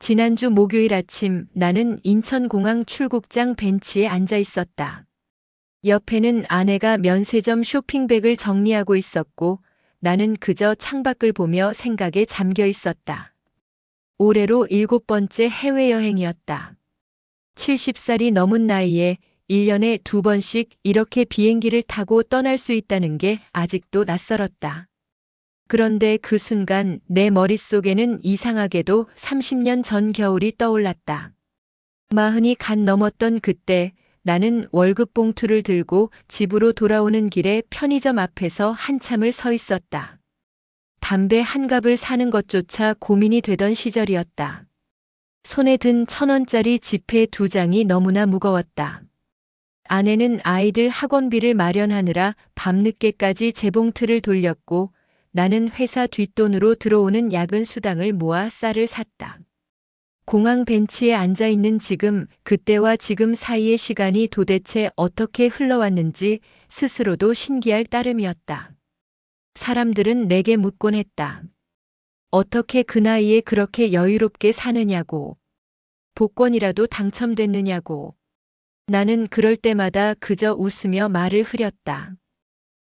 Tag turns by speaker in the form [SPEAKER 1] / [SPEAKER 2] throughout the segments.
[SPEAKER 1] 지난주 목요일 아침 나는 인천공항 출국장 벤치에 앉아 있었다. 옆에는 아내가 면세점 쇼핑백을 정리하고 있었고 나는 그저 창밖을 보며 생각에 잠겨 있었다. 올해로 7번째 해외여행이었다. 70살이 넘은 나이에 1년에 2번씩 이렇게 비행기를 타고 떠날 수 있다는 게 아직도 낯설었다. 그런데 그 순간 내 머릿속에는 이상하게도 30년 전 겨울이 떠올랐다. 40이 갓 넘었던 그때 나는 월급 봉투를 들고 집으로 돌아오는 길에 편의점 앞에서 한참을 서 있었다. 담배 한 갑을 사는 것조차 고민이 되던 시절이었다. 손에 든 1,000원짜리 지폐 2장이 너무나 무거웠다. 아내는 아이들 학원비를 마련하느라 밤늦게까지 재봉틀을 돌렸고 나는 회사 뒷돈으로 들어오는 야근 수당을 모아 쌀을 샀다. 공항 벤치에 앉아 있는 지금, 그때와 지금 사이의 시간이 도대체 어떻게 흘러왔는지 스스로도 신기할 따름이었다. 사람들은 내게 묻곤 했다. 어떻게 그 나이에 그렇게 여유롭게 사느냐고. 복권이라도 당첨됐느냐고. 나는 그럴 때마다 그저 웃으며 말을 흐렸다.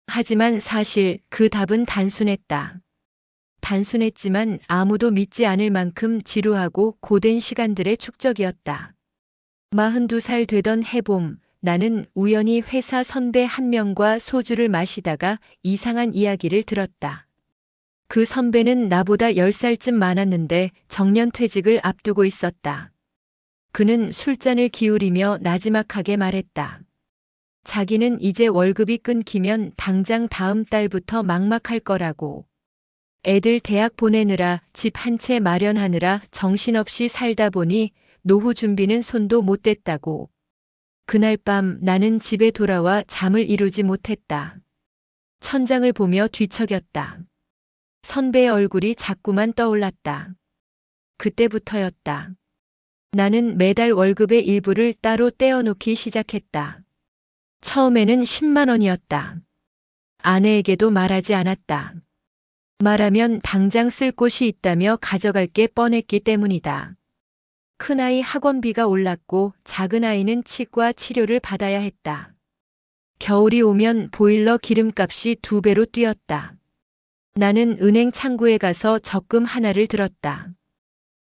[SPEAKER 1] 하지만 사실 그 답은 단순했다. 단순했지만 아무도 믿지 않을 만큼 지루하고 고된 시간들의 축적이었다. 42살 되던 해봄, 나는 우연히 회사 선배 한 명과 소주를 마시다가 이상한 이야기를 들었다. 그 선배는 나보다 10살쯤 많았는데 정년퇴직을 앞두고 있었다. 그는 술잔을 기울이며 나지막하게 말했다. 자기는 이제 월급이 끊기면 당장 다음 달부터 막막할 거라고. 애들 대학 보내느라 집 한 채 마련하느라 정신없이 살다 보니 노후 준비는 손도 못 댔다고. 그날 밤 나는 집에 돌아와 잠을 이루지 못했다. 천장을 보며 뒤척였다. 선배의 얼굴이 자꾸만 떠올랐다. 그때부터였다. 나는 매달 월급의 일부를 따로 떼어놓기 시작했다. 처음에는 10만 원이었다. 아내에게도 말하지 않았다. 말하면 당장 쓸 곳이 있다며 가져갈 게 뻔했기 때문이다. 큰아이 학원비가 올랐고 작은아이는 치과 치료를 받아야 했다. 겨울이 오면 보일러 기름값이 2배로 뛰었다. 나는 은행 창구에 가서 적금 하나를 들었다.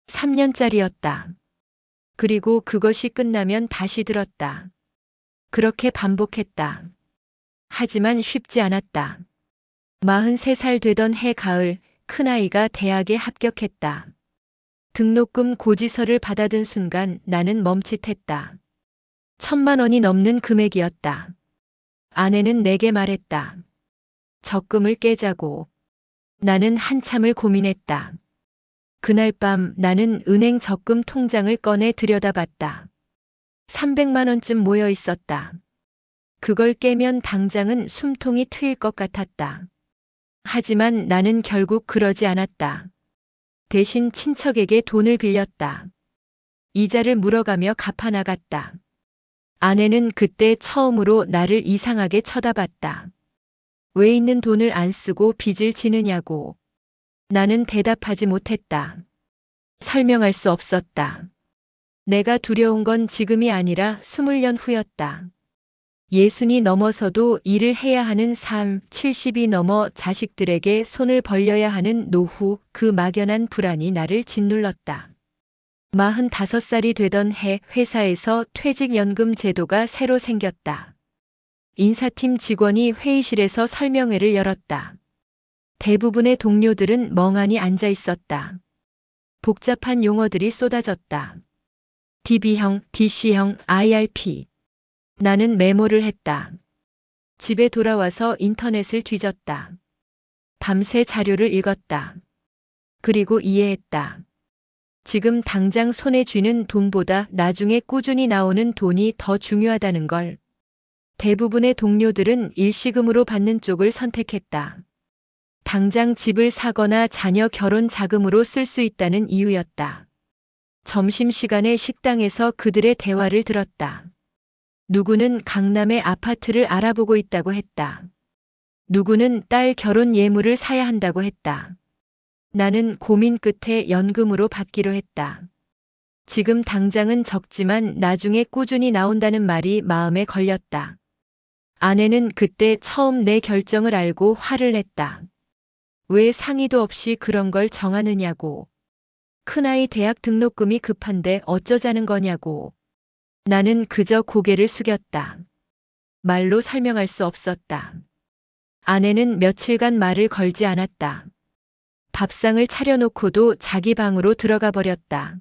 [SPEAKER 1] 3년짜리였다. 그리고 그것이 끝나면 다시 들었다. 그렇게 반복했다. 하지만 쉽지 않았다. 43살 되던 해 가을, 큰아이가 대학에 합격했다. 등록금 고지서를 받아든 순간 나는 멈칫했다. 1,000만 원이 넘는 금액이었다. 아내는 내게 말했다. 적금을 깨자고. 나는 한참을 고민했다. 그날 밤 나는 은행 적금 통장을 꺼내 들여다봤다. 300만 원쯤 모여 있었다. 그걸 깨면 당장은 숨통이 트일 것 같았다. 하지만 나는 결국 그러지 않았다. 대신 친척에게 돈을 빌렸다. 이자를 물어가며 갚아나갔다. 아내는 그때 처음으로 나를 이상하게 쳐다봤다. 왜 있는 돈을 안 쓰고 빚을 지느냐고. 나는 대답하지 못했다. 설명할 수 없었다. 내가 두려운 건 지금이 아니라 20년 후였다. 60이 넘어서도 일을 해야 하는 삶, 70이 넘어 자식들에게 손을 벌려야 하는 노후, 그 막연한 불안이 나를 짓눌렀다. 45살이 되던 해 회사에서 퇴직연금 제도가 새로 생겼다. 인사팀 직원이 회의실에서 설명회를 열었다. 대부분의 동료들은 멍하니 앉아 있었다. 복잡한 용어들이 쏟아졌다. DB형, DC형, IRP. 나는 메모를 했다. 집에 돌아와서 인터넷을 뒤졌다. 밤새 자료를 읽었다. 그리고 이해했다. 지금 당장 손에 쥐는 돈보다 나중에 꾸준히 나오는 돈이 더 중요하다는 걸. 대부분의 동료들은 일시금으로 받는 쪽을 선택했다. 당장 집을 사거나 자녀 결혼 자금으로 쓸 수 있다는 이유였다. 점심시간에 식당에서 그들의 대화를 들었다. 누구는 강남의 아파트를 알아보고 있다고 했다. 누구는 딸 결혼 예물을 사야 한다고 했다. 나는 고민 끝에 연금으로 받기로 했다. 지금 당장은 적지만 나중에 꾸준히 나온다는 말이 마음에 걸렸다. 아내는 그때 처음 내 결정을 알고 화를 냈다. 왜 상의도 없이 그런 걸 정하느냐고. 큰아이 대학 등록금이 급한데 어쩌자는 거냐고. 나는 그저 고개를 숙였다. 말로 설명할 수 없었다. 아내는 며칠간 말을 걸지 않았다. 밥상을 차려놓고도 자기 방으로 들어가 버렸다.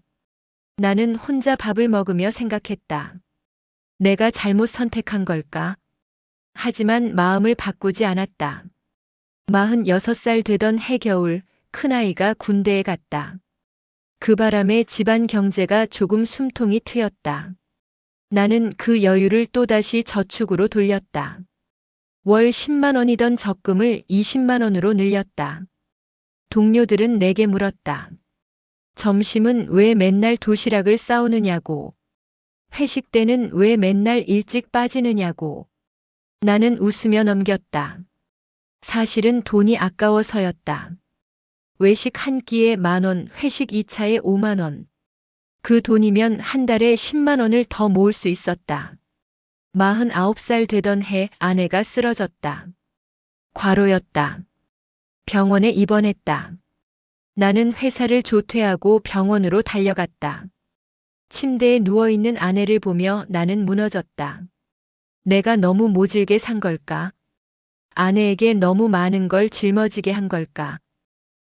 [SPEAKER 1] 나는 혼자 밥을 먹으며 생각했다. 내가 잘못 선택한 걸까? 하지만 마음을 바꾸지 않았다. 46살 되던 해겨울, 큰아이가 군대에 갔다. 그 바람에 집안 경제가 조금 숨통이 트였다. 나는 그 여유를 또다시 저축으로 돌렸다. 월 10만 원이던 적금을 20만 원으로 늘렸다. 동료들은 내게 물었다. 점심은 왜 맨날 도시락을 싸오느냐고. 회식 때는 왜 맨날 일찍 빠지느냐고. 나는 웃으며 넘겼다. 사실은 돈이 아까워서였다. 외식 한 끼에 10,000원, 회식 2차에 5만 원. 그 돈이면 한 달에 10만 원을 더 모을 수 있었다. 49살 되던 해 아내가 쓰러졌다. 과로였다. 병원에 입원했다. 나는 회사를 조퇴하고 병원으로 달려갔다. 침대에 누워있는 아내를 보며 나는 무너졌다. 내가 너무 모질게 산 걸까? 아내에게 너무 많은 걸 짊어지게 한 걸까?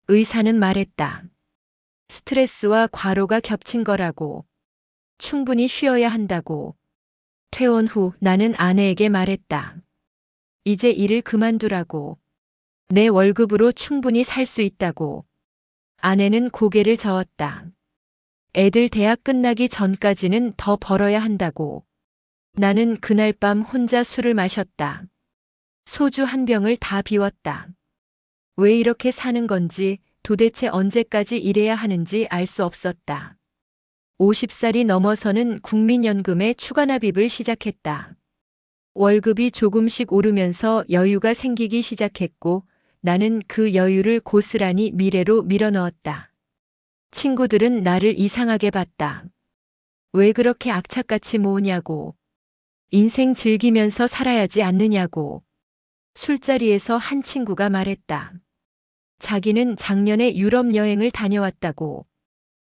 [SPEAKER 1] 의사는 말했다. 스트레스와 과로가 겹친 거라고. 충분히 쉬어야 한다고. 퇴원 후 나는 아내에게 말했다. 이제 일을 그만두라고. 내 월급으로 충분히 살 수 있다고. 아내는 고개를 저었다. 애들 대학 끝나기 전까지는 더 벌어야 한다고. 나는 그날 밤 혼자 술을 마셨다. 소주 한 병을 다 비웠다. 왜 이렇게 사는 건지, 도대체 언제까지 일해야 하는지 알 수 없었다. 50살이 넘어서는 국민연금에 추가납입을 시작했다. 월급이 조금씩 오르면서 여유가 생기기 시작했고 나는 그 여유를 고스란히 미래로 밀어넣었다. 친구들은 나를 이상하게 봤다. 왜 그렇게 악착같이 모으냐고. 인생 즐기면서 살아야지 않느냐고. 술자리에서 한 친구가 말했다. 자기는 작년에 유럽 여행을 다녀왔다고.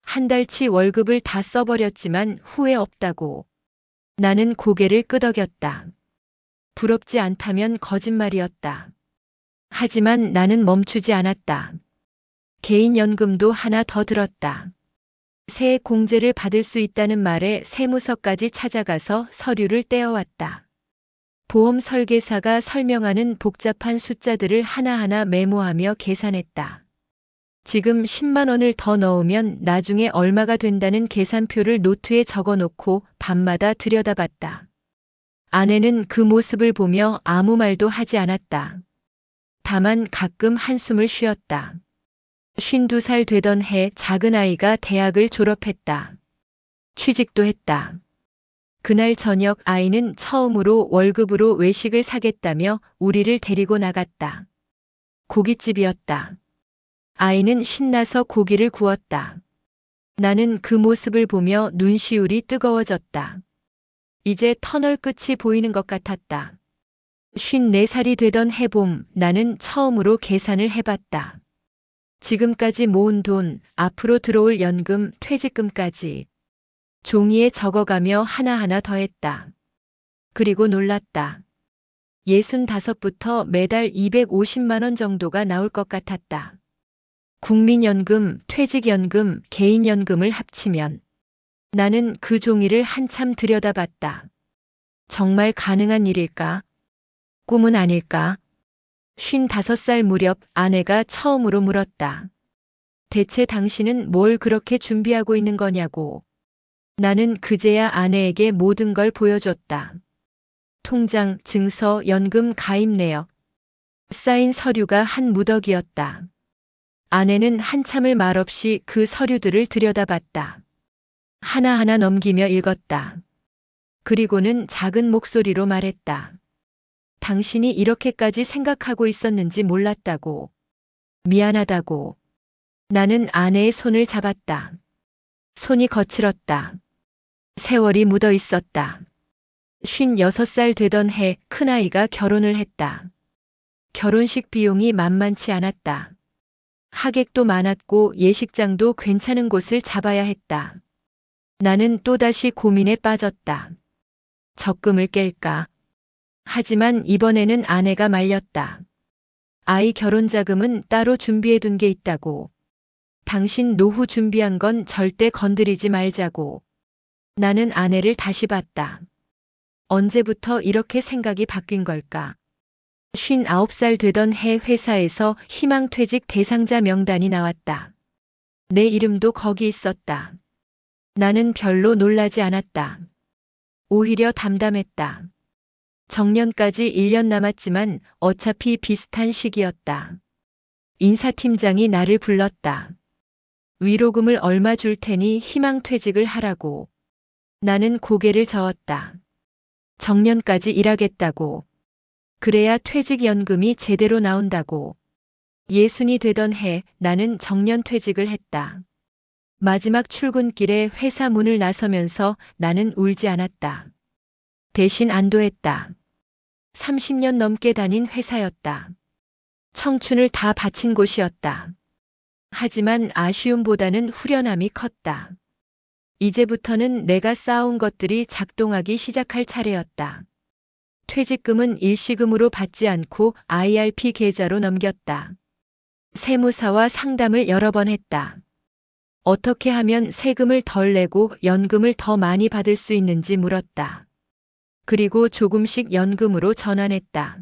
[SPEAKER 1] 한 달치 월급을 다 써버렸지만 후회 없다고. 나는 고개를 끄덕였다. 부럽지 않다면 거짓말이었다. 하지만 나는 멈추지 않았다. 개인연금도 하나 더 들었다. 세액공제를 받을 수 있다는 말에 세무서까지 찾아가서 서류를 떼어왔다. 보험 설계사가 설명하는 복잡한 숫자들을 하나하나 메모하며 계산했다. 지금 10만 원을 더 넣으면 나중에 얼마가 된다는 계산표를 노트에 적어놓고 밤마다 들여다봤다. 아내는 그 모습을 보며 아무 말도 하지 않았다. 다만 가끔 한숨을 쉬었다. 52살 되던 해 작은 아이가 대학을 졸업했다. 취직도 했다. 그날 저녁 아이는 처음으로 월급으로 외식을 사겠다며 우리를 데리고 나갔다. 고깃집이었다. 아이는 신나서 고기를 구웠다. 나는 그 모습을 보며 눈시울이 뜨거워졌다. 이제 터널 끝이 보이는 것 같았다. 54살이 되던 해봄 나는 처음으로 계산을 해봤다. 지금까지 모은 돈, 앞으로 들어올 연금, 퇴직금까지. 종이에 적어가며 하나하나 더했다. 그리고 놀랐다. 65부터 매달 250만 원 정도가 나올 것 같았다. 국민연금, 퇴직연금, 개인연금을 합치면 나는 그 종이를 한참 들여다봤다. 정말 가능한 일일까? 꿈은 아닐까? 55살 무렵 아내가 처음으로 물었다. 대체 당신은 뭘 그렇게 준비하고 있는 거냐고. 나는 그제야 아내에게 모든 걸 보여줬다. 통장, 증서, 연금 가입 내역. 쌓인 서류가 한 무더기였다. 아내는 한참을 말없이 그 서류들을 들여다봤다. 하나하나 넘기며 읽었다. 그리고는 작은 목소리로 말했다. 당신이 이렇게까지 생각하고 있었는지 몰랐다고. 미안하다고. 나는 아내의 손을 잡았다. 손이 거칠었다. 세월이 묻어 있었다. 56살 되던 해 큰아이가 결혼을 했다. 결혼식 비용이 만만치 않았다. 하객도 많았고 예식장도 괜찮은 곳을 잡아야 했다. 나는 또다시 고민에 빠졌다. 적금을 깰까? 하지만 이번에는 아내가 말렸다. 아이 결혼 자금은 따로 준비해둔 게 있다고. 당신 노후 준비한 건 절대 건드리지 말자고. 나는 아내를 다시 봤다. 언제부터 이렇게 생각이 바뀐 걸까? 59살 되던 해 회사에서 희망퇴직 대상자 명단이 나왔다. 내 이름도 거기 있었다. 나는 별로 놀라지 않았다. 오히려 담담했다. 정년까지 1년 남았지만 어차피 비슷한 시기였다. 인사팀장이 나를 불렀다. 위로금을 얼마 줄 테니 희망퇴직을 하라고. 나는 고개를 저었다. 정년까지 일하겠다고. 그래야 퇴직연금이 제대로 나온다고. 60이 되던 해 나는 정년퇴직을 했다. 마지막 출근길에 회사 문을 나서면서 나는 울지 않았다. 대신 안도했다. 30년 넘게 다닌 회사였다. 청춘을 다 바친 곳이었다. 하지만 아쉬움보다는 후련함이 컸다. 이제부터는 내가 쌓아온 것들이 작동하기 시작할 차례였다. 퇴직금은 일시금으로 받지 않고 IRP 계좌로 넘겼다. 세무사와 상담을 여러 번 했다. 어떻게 하면 세금을 덜 내고 연금을 더 많이 받을 수 있는지 물었다. 그리고 조금씩 연금으로 전환했다.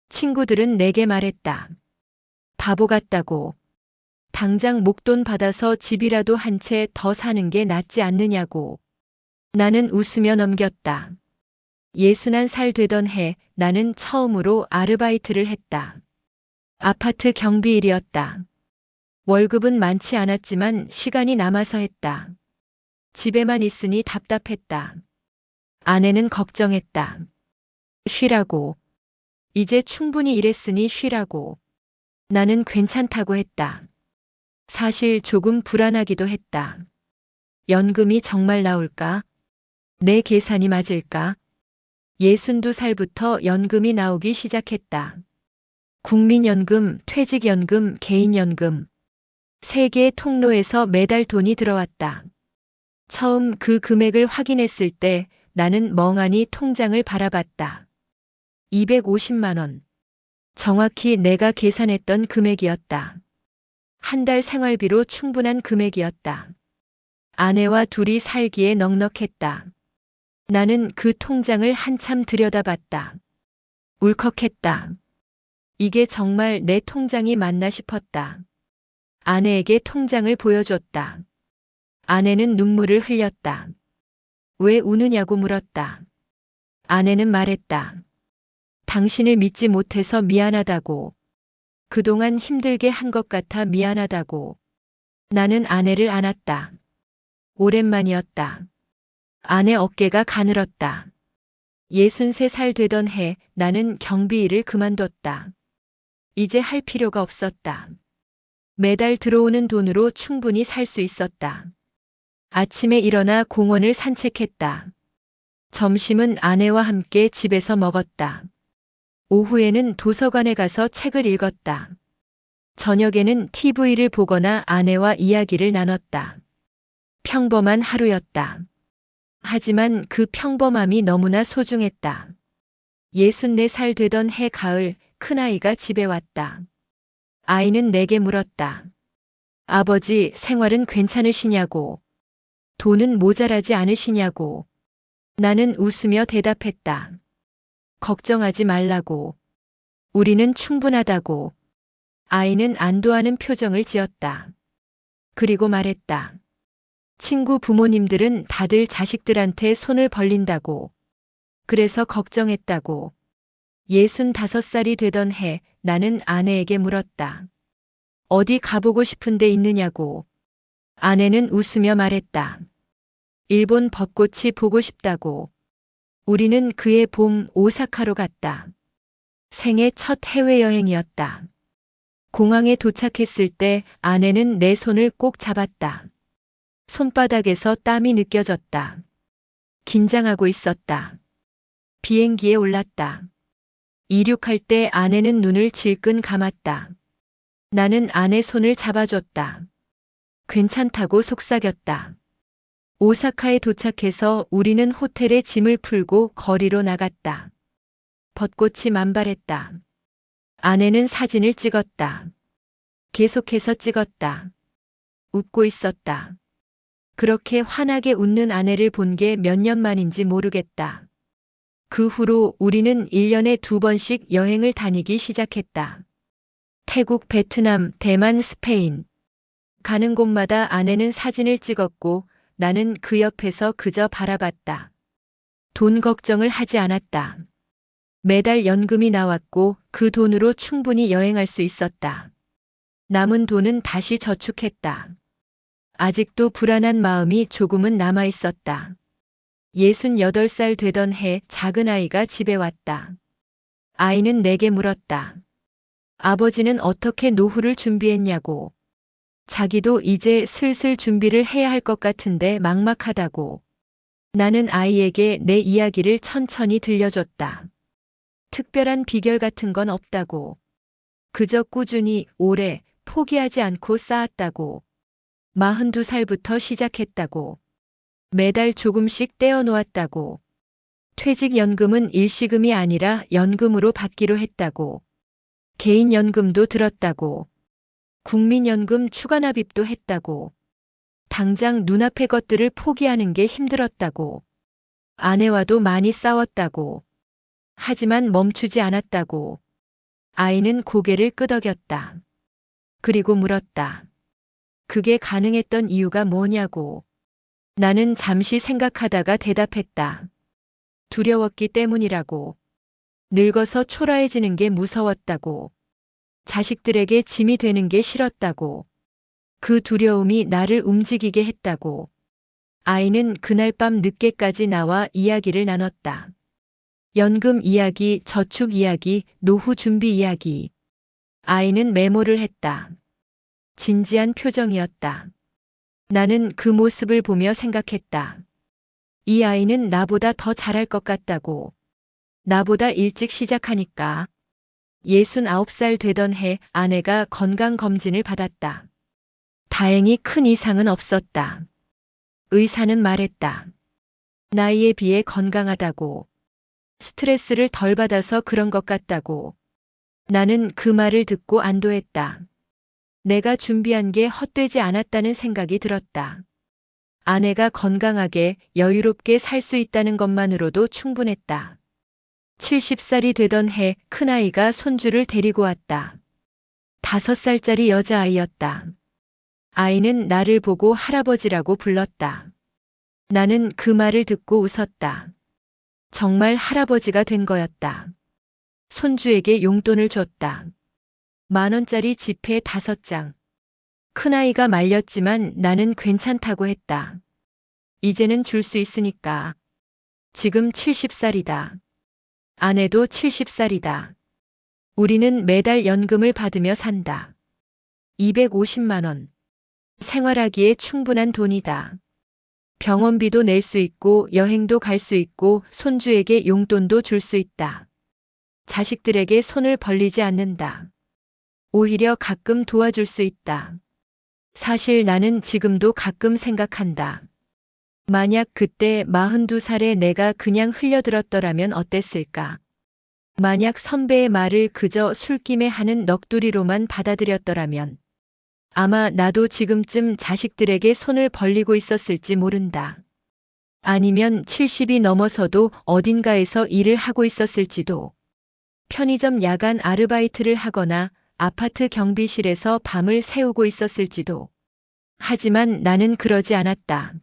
[SPEAKER 1] 친구들은 내게 말했다. 바보 같다고. 당장 목돈 받아서 집이라도 한 채 더 사는 게 낫지 않느냐고. 나는 웃으며 넘겼다. 61살 되던 해 나는 처음으로 아르바이트를 했다. 아파트 경비일이었다. 월급은 많지 않았지만 시간이 남아서 했다. 집에만 있으니 답답했다. 아내는 걱정했다. 쉬라고. 이제 충분히 일했으니 쉬라고. 나는 괜찮다고 했다. 사실 조금 불안하기도 했다. 연금이 정말 나올까? 내 계산이 맞을까? 62살부터 연금이 나오기 시작했다. 국민연금, 퇴직연금, 개인연금. 3개의 통로에서 매달 돈이 들어왔다. 처음 그 금액을 확인했을 때 나는 멍하니 통장을 바라봤다. 250만 원. 정확히 내가 계산했던 금액이었다. 한 달 생활비로 충분한 금액이었다. 아내와 둘이 살기에 넉넉했다. 나는 그 통장을 한참 들여다봤다. 울컥했다. 이게 정말 내 통장이 맞나 싶었다. 아내에게 통장을 보여줬다. 아내는 눈물을 흘렸다. 왜 우느냐고 물었다. 아내는 말했다. 당신을 믿지 못해서 미안하다고. 그동안 힘들게 한 것 같아 미안하다고. 나는 아내를 안았다. 오랜만이었다. 아내 어깨가 가늘었다. 63살 되던 해 나는 경비일을 그만뒀다. 이제 할 필요가 없었다. 매달 들어오는 돈으로 충분히 살 수 있었다. 아침에 일어나 공원을 산책했다. 점심은 아내와 함께 집에서 먹었다. 오후에는 도서관에 가서 책을 읽었다. 저녁에는 TV를 보거나 아내와 이야기를 나눴다. 평범한 하루였다. 하지만 그 평범함이 너무나 소중했다. 64살 되던 해 가을 큰아이가 집에 왔다. 아이는 내게 물었다. 아버지, 생활은 괜찮으시냐고. 돈은 모자라지 않으시냐고. 나는 웃으며 대답했다. 걱정하지 말라고. 우리는 충분하다고. 아이는 안도하는 표정을 지었다. 그리고 말했다. 친구 부모님들은 다들 자식들한테 손을 벌린다고. 그래서 걱정했다고. 65살이 되던 해 나는 아내에게 물었다. 어디 가보고 싶은 데 있느냐고. 아내는 웃으며 말했다. 일본 벚꽃이 보고 싶다고. 우리는 그해 봄 오사카로 갔다. 생애 첫 해외여행이었다. 공항에 도착했을 때 아내는 내 손을 꼭 잡았다. 손바닥에서 땀이 느껴졌다. 긴장하고 있었다. 비행기에 올랐다. 이륙할 때 아내는 눈을 질끈 감았다. 나는 아내 손을 잡아줬다. 괜찮다고 속삭였다. 오사카에 도착해서 우리는 호텔에 짐을 풀고 거리로 나갔다. 벚꽃이 만발했다. 아내는 사진을 찍었다. 계속해서 찍었다. 웃고 있었다. 그렇게 환하게 웃는 아내를 본 게 몇 년 만인지 모르겠다. 그 후로 우리는 1년에 2번씩 여행을 다니기 시작했다. 태국, 베트남, 대만, 스페인. 가는 곳마다 아내는 사진을 찍었고 나는 그 옆에서 그저 바라봤다. 돈 걱정을 하지 않았다. 매달 연금이 나왔고 그 돈으로 충분히 여행할 수 있었다. 남은 돈은 다시 저축했다. 아직도 불안한 마음이 조금은 남아 있었다. 68살 되던 해 작은 아이가 집에 왔다. 아이는 내게 물었다. 아버지는 어떻게 노후를 준비했냐고. 자기도 이제 슬슬 준비를 해야 할 것 같은데 막막하다고. 나는 아이에게 내 이야기를 천천히 들려줬다. 특별한 비결 같은 건 없다고. 그저 꾸준히 오래 포기하지 않고 쌓았다고. 42살부터 시작했다고. 매달 조금씩 떼어놓았다고. 퇴직연금은 일시금이 아니라 연금으로 받기로 했다고. 개인연금도 들었다고. 국민연금 추가납입도 했다고. 당장 눈앞의 것들을 포기하는 게 힘들었다고. 아내와도 많이 싸웠다고. 하지만 멈추지 않았다고. 아이는 고개를 끄덕였다. 그리고 물었다. 그게 가능했던 이유가 뭐냐고. 나는 잠시 생각하다가 대답했다. 두려웠기 때문이라고. 늙어서 초라해지는 게 무서웠다고. 자식들에게 짐이 되는 게 싫었다고. 그 두려움이 나를 움직이게 했다고. 아이는 그날 밤 늦게까지 나와 이야기를 나눴다. 연금 이야기, 저축 이야기, 노후 준비 이야기. 아이는 메모를 했다. 진지한 표정이었다. 나는 그 모습을 보며 생각했다. 이 아이는 나보다 더 잘할 것 같다고. 나보다 일찍 시작하니까. 69살 되던 해 아내가 건강검진을 받았다. 다행히 큰 이상은 없었다. 의사는 말했다. 나이에 비해 건강하다고. 스트레스를 덜 받아서 그런 것 같다고. 나는 그 말을 듣고 안도했다. 내가 준비한 게 헛되지 않았다는 생각이 들었다. 아내가 건강하게 여유롭게 살 수 있다는 것만으로도 충분했다. 70살이 되던 해 큰아이가 손주를 데리고 왔다. 5살짜리 여자아이였다. 아이는 나를 보고 할아버지라고 불렀다. 나는 그 말을 듣고 웃었다. 정말 할아버지가 된 거였다. 손주에게 용돈을 줬다. 10,000원짜리 지폐 5장. 큰아이가 말렸지만 나는 괜찮다고 했다. 이제는 줄 수 있으니까. 지금 70살이다. 아내도 70살이다. 우리는 매달 연금을 받으며 산다. 250만 원. 생활하기에 충분한 돈이다. 병원비도 낼 수 있고 여행도 갈 수 있고 손주에게 용돈도 줄 수 있다. 자식들에게 손을 벌리지 않는다. 오히려 가끔 도와줄 수 있다. 사실 나는 지금도 가끔 생각한다. 만약 그때 42살에 내가 그냥 흘려들었더라면 어땠을까? 만약 선배의 말을 그저 술김에 하는 넋두리로만 받아들였더라면 아마 나도 지금쯤 자식들에게 손을 벌리고 있었을지 모른다. 아니면 70이 넘어서도 어딘가에서 일을 하고 있었을지도. 편의점 야간 아르바이트를 하거나 아파트 경비실에서 밤을 새우고 있었을지도. 하지만 나는 그러지 않았다.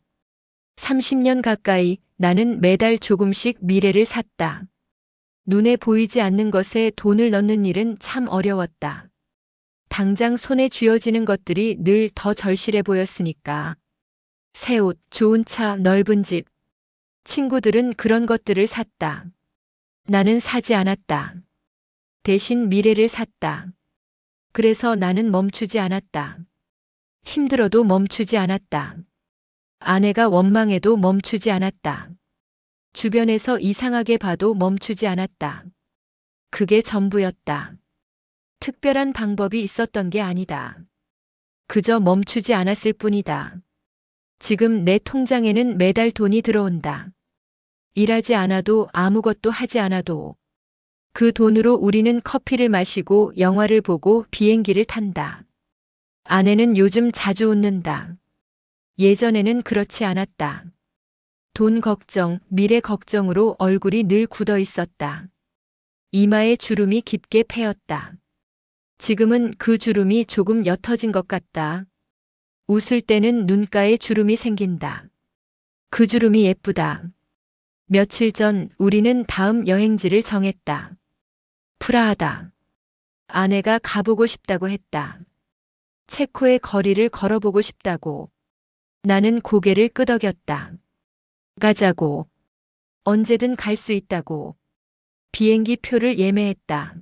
[SPEAKER 1] 30년 가까이 나는 매달 조금씩 미래를 샀다. 눈에 보이지 않는 것에 돈을 넣는 일은 참 어려웠다. 당장 손에 쥐어지는 것들이 늘 더 절실해 보였으니까. 새 옷, 좋은 차, 넓은 집. 친구들은 그런 것들을 샀다. 나는 사지 않았다. 대신 미래를 샀다. 그래서 나는 멈추지 않았다. 힘들어도 멈추지 않았다. 아내가 원망해도 멈추지 않았다. 주변에서 이상하게 봐도 멈추지 않았다. 그게 전부였다. 특별한 방법이 있었던 게 아니다. 그저 멈추지 않았을 뿐이다. 지금 내 통장에는 매달 돈이 들어온다. 일하지 않아도 아무것도 하지 않아도 그 돈으로 우리는 커피를 마시고 영화를 보고 비행기를 탄다. 아내는 요즘 자주 웃는다. 예전에는 그렇지 않았다. 돈 걱정, 미래 걱정으로 얼굴이 늘 굳어 있었다. 이마에 주름이 깊게 패였다. 지금은 그 주름이 조금 옅어진 것 같다. 웃을 때는 눈가에 주름이 생긴다. 그 주름이 예쁘다. 며칠 전 우리는 다음 여행지를 정했다. 프라하다. 아내가 가보고 싶다고 했다. 체코의 거리를 걸어보고 싶다고. 나는 고개를 끄덕였다. 가자고. 언제든 갈 수 있다고. 비행기 표를 예매했다.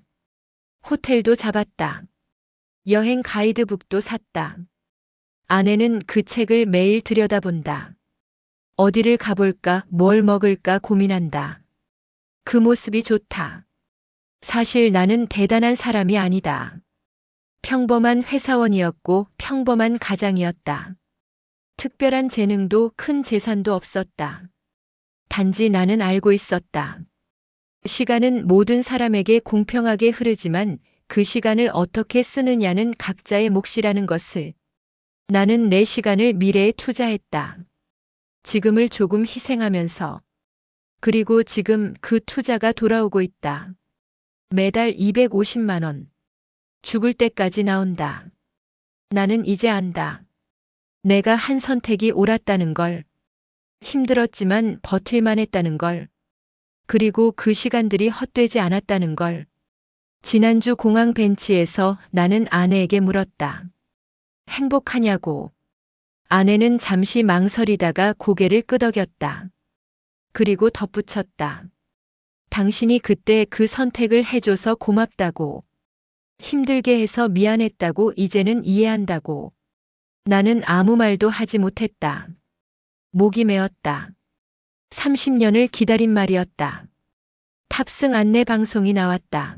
[SPEAKER 1] 호텔도 잡았다. 여행 가이드북도 샀다. 아내는 그 책을 매일 들여다본다. 어디를 가볼까, 뭘 먹을까 고민한다. 그 모습이 좋다. 사실 나는 대단한 사람이 아니다. 평범한 회사원이었고 평범한 가장이었다. 특별한 재능도 큰 재산도 없었다. 단지 나는 알고 있었다. 시간은 모든 사람에게 공평하게 흐르지만 그 시간을 어떻게 쓰느냐는 각자의 몫이라는 것을. 나는 내 시간을 미래에 투자했다. 지금을 조금 희생하면서. 그리고 지금 그 투자가 돌아오고 있다. 매달 250만 원. 죽을 때까지 나온다. 나는 이제 안다. 내가 한 선택이 옳았다는 걸. 힘들었지만 버틸만 했다는 걸. 그리고 그 시간들이 헛되지 않았다는 걸. 지난주 공항 벤치에서 나는 아내에게 물었다. 행복하냐고. 아내는 잠시 망설이다가 고개를 끄덕였다. 그리고 덧붙였다. 당신이 그때 그 선택을 해줘서 고맙다고. 힘들게 해서 미안했다고 이제는 이해한다고. 나는 아무 말도 하지 못했다. 목이 메었다. 30년을 기다린 말이었다. 탑승 안내 방송이 나왔다.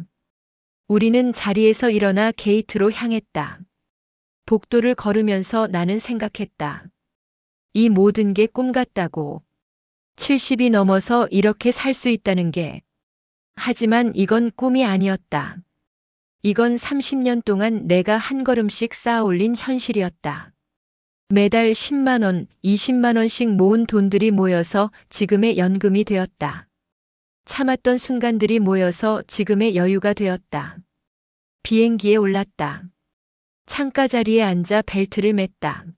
[SPEAKER 1] 우리는 자리에서 일어나 게이트로 향했다. 복도를 걸으면서 나는 생각했다. 이 모든 게 꿈 같다고. 70이 넘어서 이렇게 살 수 있다는 게. 하지만 이건 꿈이 아니었다. 이건 30년 동안 내가 한 걸음씩 쌓아 올린 현실이었다. 매달 10만 원, 20만 원씩 모은 돈들이 모여서 지금의 연금이 되었다. 참았던 순간들이 모여서 지금의 여유가 되었다. 비행기에 올랐다. 창가 자리에 앉아 벨트를 맸다.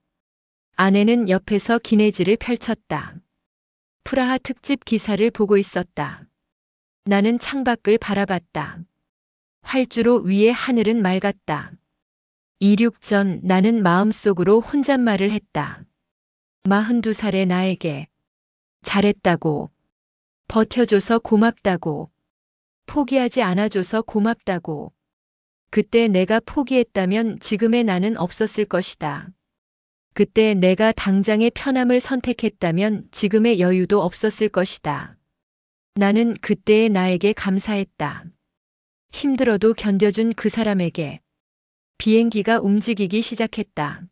[SPEAKER 1] 아내는 옆에서 기내지를 펼쳤다. 프라하 특집 기사를 보고 있었다. 나는 창밖을 바라봤다. 활주로 위의 하늘은 맑았다. 이륙 전 나는 마음속으로 혼잣말을 했다. 42살의 나에게 잘했다고. 버텨줘서 고맙다고. 포기하지 않아줘서 고맙다고. 그때 내가 포기했다면 지금의 나는 없었을 것이다. 그때 내가 당장의 편함을 선택했다면 지금의 여유도 없었을 것이다. 나는 그때의 나에게 감사했다. 힘들어도 견뎌준 그 사람에게. 비행기가 움직이기 시작했다.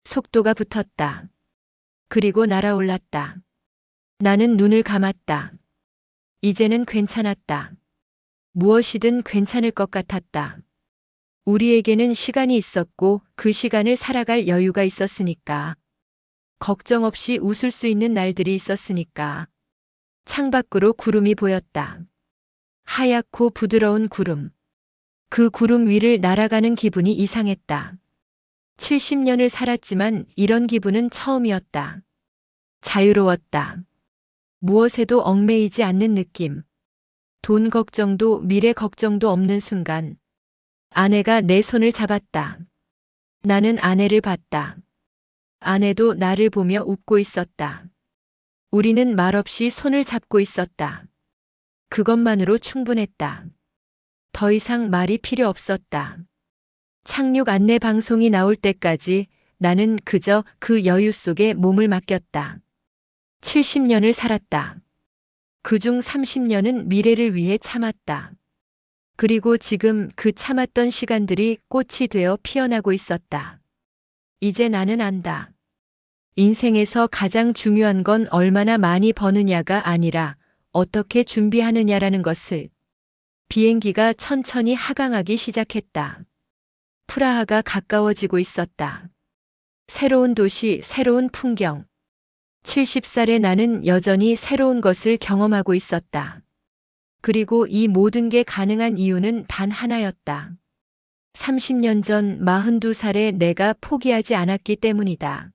[SPEAKER 1] 속도가 붙었다. 그리고 날아올랐다. 나는 눈을 감았다. 이제는 괜찮았다. 무엇이든 괜찮을 것 같았다. 우리에게는 시간이 있었고 그 시간을 살아갈 여유가 있었으니까. 걱정 없이 웃을 수 있는 날들이 있었으니까. 창밖으로 구름이 보였다. 하얗고 부드러운 구름. 그 구름 위를 날아가는 기분이 이상했다. 70년을 살았지만 이런 기분은 처음이었다. 자유로웠다. 무엇에도 얽매이지 않는 느낌. 돈 걱정도 미래 걱정도 없는 순간. 아내가 내 손을 잡았다. 나는 아내를 봤다. 아내도 나를 보며 웃고 있었다. 우리는 말없이 손을 잡고 있었다. 그것만으로 충분했다. 더 이상 말이 필요 없었다. 착륙 안내 방송이 나올 때까지 나는 그저 그 여유 속에 몸을 맡겼다. 70년을 살았다. 그중 30년은 미래를 위해 참았다. 그리고 지금 그 참았던 시간들이 꽃이 되어 피어나고 있었다. 이제 나는 안다. 인생에서 가장 중요한 건 얼마나 많이 버느냐가 아니라 어떻게 준비하느냐라는 것을. 비행기가 천천히 하강하기 시작했다. 프라하가 가까워지고 있었다. 새로운 도시, 새로운 풍경. 70살의 나는 여전히 새로운 것을 경험하고 있었다. 그리고 이 모든 게 가능한 이유는 단 하나였다. 30년 전 42살의 내가 포기하지 않았기 때문이다.